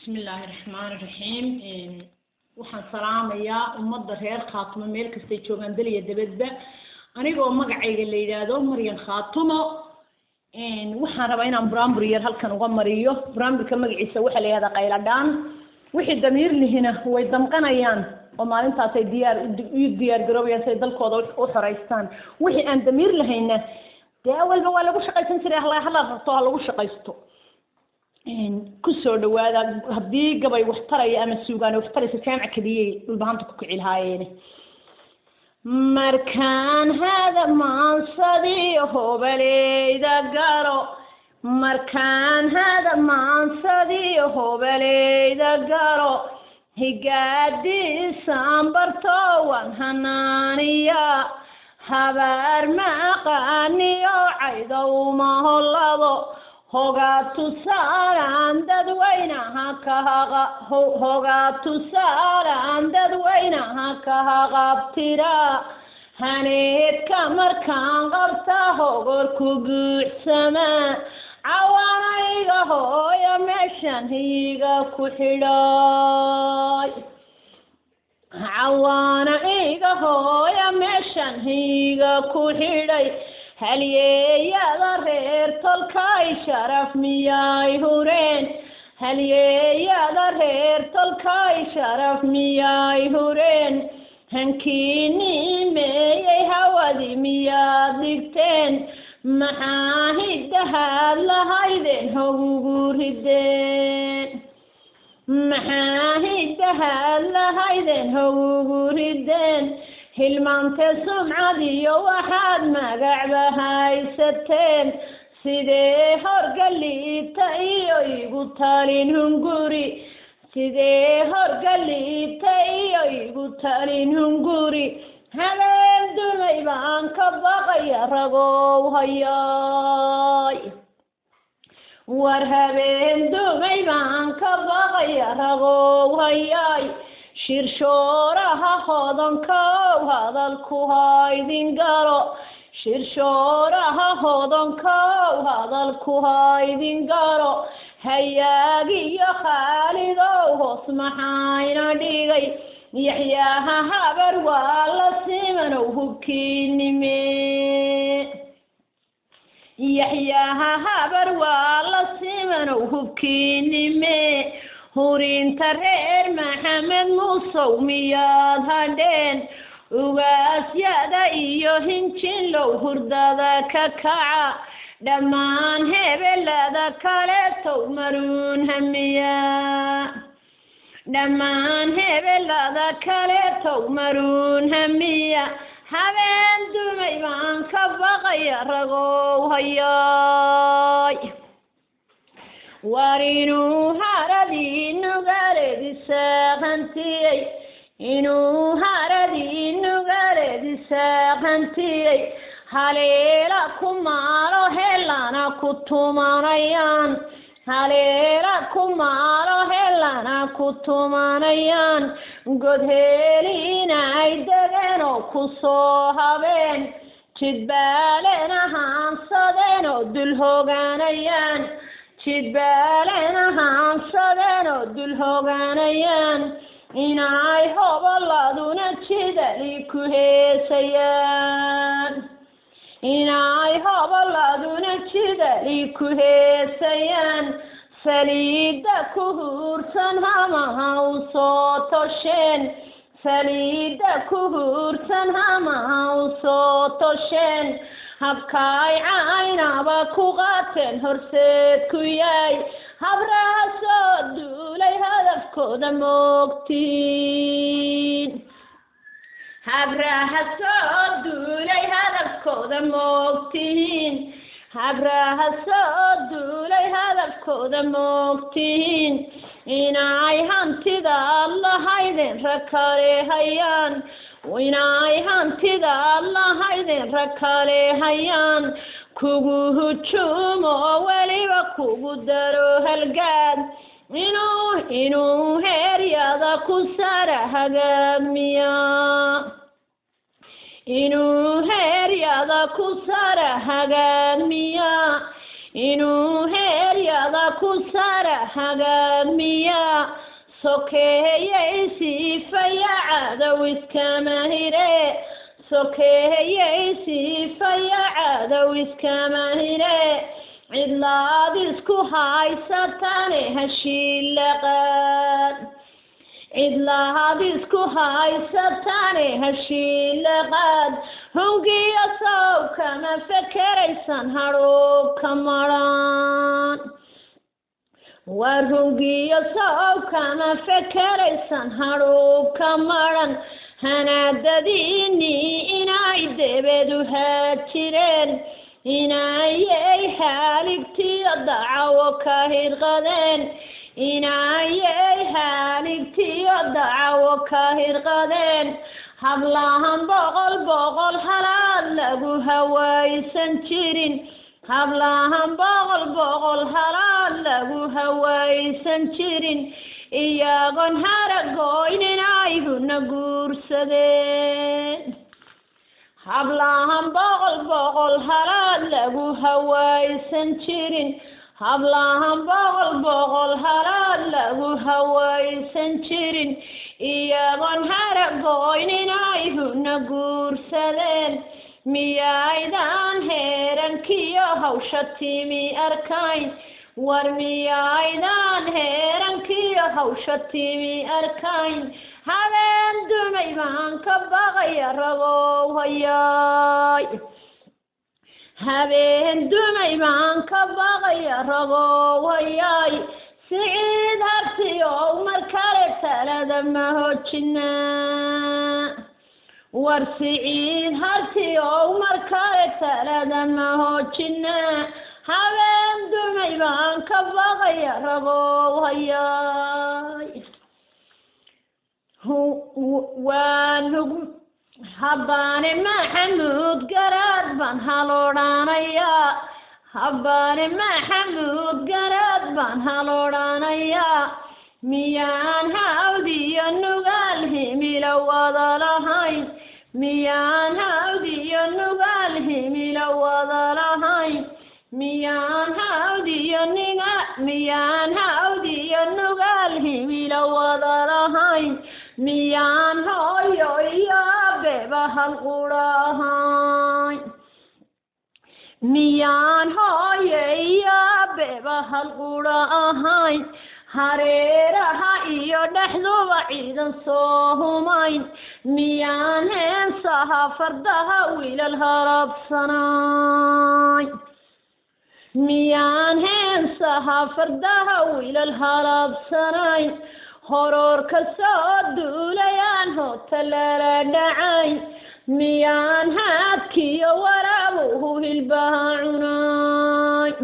بسم الله الرحمن الرحيم. waxaan salaamayaa ummadda reer Khaatumo meel kasta ay joogaan daliya dabadba anigoo magacayga la yiraahdo Maryan Khaatumo waxaan rabaa inaan brambur yar halkan uga mariyo bramburka magaciisa waxa la yiraahdaa qayladaan wixii damiir lihina way damqanayaan oo maalintaas ay diyaar garoobayaan say dalkooda u xoreystaan wixii aan damiir lahayna awalba waa lagu shaqaysan jiray hala rabto lagu shaqaysto kusoo dhawaada haddii gabay wax taraya ama suugaan wax taraysa jaamac kadiyay dhulbaanta ku kici lahaayeen markaan hada maansadii hobaleyda garo markaan hada maansadii hobaleyda garo higaadiisaan barto waan hanaaniya habaar maqaaniyo caydow mahollado hogaatu saaraan dadweynaha ka haqabtira haneedka markaan qabta hogorku buuxsama cawaanayga hooyo meeshan hiiga ku xidhay cawaana iga hooyo meeshan hiiga ku xidhay halyeeyada reer tolkay sharaf miyay hureen halyeeyada reer tolkay sharaf miyay hureen hankiini meeyay hawadi miyaad dhigteen maxaa hiddahaad lahaydeen hogugu rideen maxaa hiddahaad lahaydeen hogugu rideen hilmaante sumcadiyo waxaad magacba haysateen sidee horgaliibta iyo igu talin hunguri sidee horgaliibta iyo igu talin hunguri habeen dumay baan ka baqaya ragow hayay war habeen dumay baan ka baqaya ragow hayay shirshooraha hodankow hadalku haydin galo shirshooraha hodankow hadalku haydin galo hayaagiyo khaalidow hoos maxayna dhigay yaxyaaha habar waa la simanow hubkiinime yaxyaaha habar waa la simanow hubkiinime hurinta reer maxamed muusow miyaad hadheen ugaasyada iyo hinjinlow hurdada ka kaca dhammaan hebelada kaleetow maruun hamiya dhammaan hebelada kaleetow maruun hamiya habeen dumay baan ka baqaya ragow hayay war inuu haradii nugaaleedisaaqantiyey inuu haradii nugaaleedisaaqantiyey haleela ku maalo helana ku tumanayaan haleela ku maalo helana ku tumanayaan godheeliinay degeen oo ku soo habeen jidbaalena haansadeen oo dul hogaanayaan jidbaalena haansadeen oo dul hogaanayaan inay hobolladuna jidali ku heesayaan inay hobolladuna jidali ku heesayaan saliidda ku huursan hamaha u soo tosheen saliidda ku huursan hamaha u soo tosheen habkaay caynaba ku qaateen horseed ku yaay habraha soo duulay hadafkooda moogtiin habraha soo duulay hadafkooda moogtiin habraha soo duulay hadafkooda moogtiin inay hantida lahaydeen rag kale hayaan inay hantida lahaydeen rag kale hayaan kugu hujuumo weliba kugu daro halgaad inuu heeryada ku sara hagaagmiya inuu heeryada ku sara hagaagmiya inuu heeryada ku sara hagaagmiya sokeeyaysi fayaacada wiskama hire sokeeyaysi fayaacada wiskama hire cidlaad isku haysatane hashiilaqad cidlaad isku haysatane hashiilaqad hungiyo sow kama fekeraysan hadhow ka maran war hungiyo sow kama fekeraysan hadhow ka maran hanaadadiini inay debedu haajireen inayay haaligtiyo dacawo ka hirqadeen inayay haaligtiyo dacawo ka hirqadeen hablahan boqol halaad lagu hawaysan jirin hablahan boqol halaad lagu hawaysan jirin iyagoon haragoyn inay huna guursadeen hablahan boqol halaad lagu hawaysan jirin hablahan boqol halaad lagu hawaysan jirin iyagoon haragoyn inay huna guursadeen miyaydan heerankiyo hawsha timi arkayn war miyaydan heerankiyo hawsha timi arkayn habeen dumay baan ka baqaya ragow hayaay habeen dumay baan ka baqaya ragow hayaay siciid hartiyow mar kale talada ma hoojinaa war siciid hartiyow mar kale talada ma hoojinaa habeen dumay baan ka baqaya ragow hayaay waan habbaane maxamuud garaad baan haloodhanayaa habbaane maxamuud garaad baan haloodhanayaa miyaan hawdiyo nugaal himilo wada lahayn miyaan hawdiyo nugaal himilo wada lahayn miyaan hawdiyo nugaal himilo wada lahayn miyaan hooyo iyo aabeba hal qura ahayn miyaan hooyo iyo aabeba hal qura ahayn hareeraha iyo dhexduba ciidan soo humayn miyaan heensaha fardaha wiilal harabsanayn miyaan heensaha fardaha wiilal harabsanayn hororka soo duulayaan hoota lala dhacayn miyaan haadkiyo waraabuhu hilbaha cunayn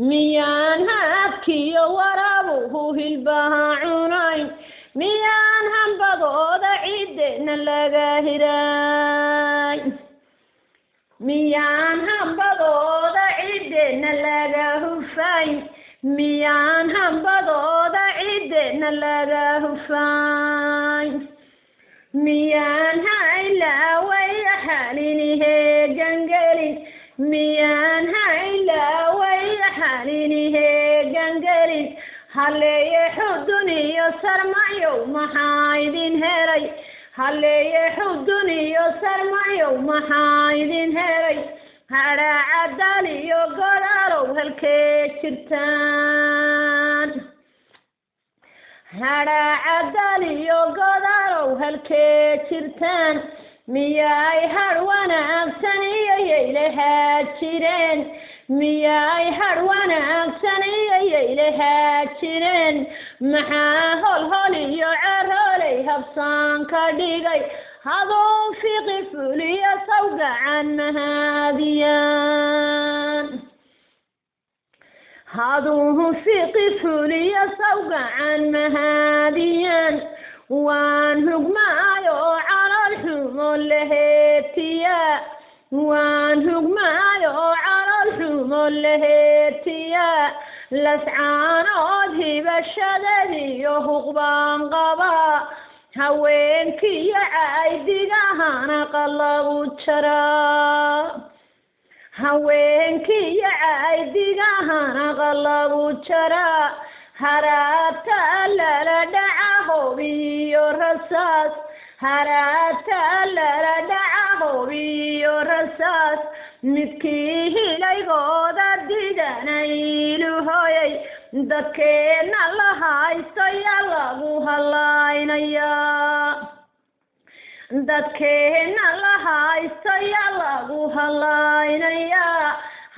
miyaan haadkiyo waraabuhu hilbaha cunayn miyaan hambadooda ciiddeena laga hiraay miyaan hambadooda ciiddeena laga hufayn miyaan hambadooda ciiddeena laga hufayn miyaan haylaawaya haliniheegangelin miyaan haylaawaya haliniheegangelin halleeye xudun iyo sarmayow maxaa idin helay halleeye xudun iyo sarmayow maxaa idin helay hadhaacadal iyo godaalow halkee jirtaan hadhaacadal iyo godaalow halkee jirtaan miyay hadh wanaagsan iyayay lahaa jireen miyay hadh wanaagsan iyayay lahaa jireen maxaa holhol iyo ceroolay habsaan ka dhigay haduu fiqi fuliyo sawgacan mahaadiyaan haduu fiqi fuliyo sawgacan mahaadiyaan waan hugmaayo calal xumo laheetiya waan hugmaayo calal xumo laheetiya lascaanood hibashadadiyo huqbaan qaba haweenkiyo caydigahana qalabu jaraa haweenkiyo caydigahana qalabu jaraa haraata lala dhaca hubiyo rasaas haraata lala dhaca hubiyo rasaas midkii hilaygooda didanaylu hooyay dadkeena la haysto yaa lagu halaynayaa dadkeena la haysto yaa lagu halaynayaa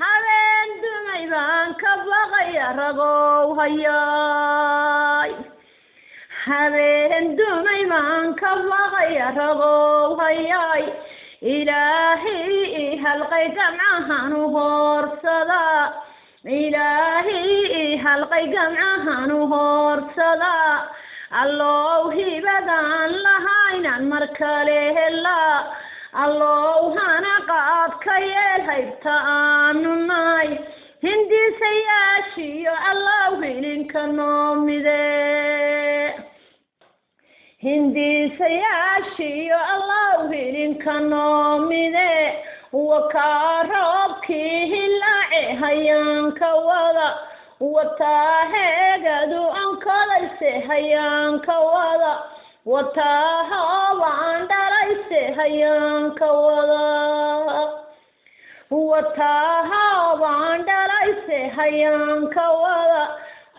habeen dumay baan ka baqaya ragow hayaay habeen dumay baan ka baqaya ragow hayaay ilaahi halqay gamcahan u hoorsada ilaahi halqay gamcahan u hoorsada allow hibadan lahaynan mar kale helaa allow hana qaad ka yeel haybta aanu nahay hindisayaashiyo allow hilinka noo mide hindisayaashiyo allow hilinka noo mide wakaa roobkii hilaace hayaanka wada wataa heegadu ankodayse hayaanka wada wataa hoobaan dhalayse hayaanka wada wataa hoobaan dhalayse hayaanka wada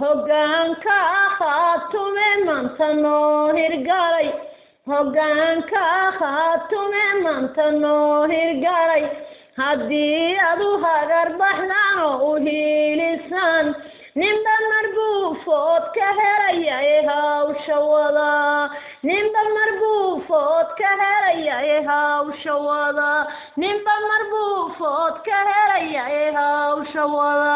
hoggaanka khaatume maanta noo hirgalay hoggaanka khaatume maanta noo hirgalay haddii adu hagar baxdaan oo u hiilisaan ninba mar buu food ka helaya hawsha wada ninba mar buu food ka helaya hawsha wada ninba mar buu food ka helaya hawsha wada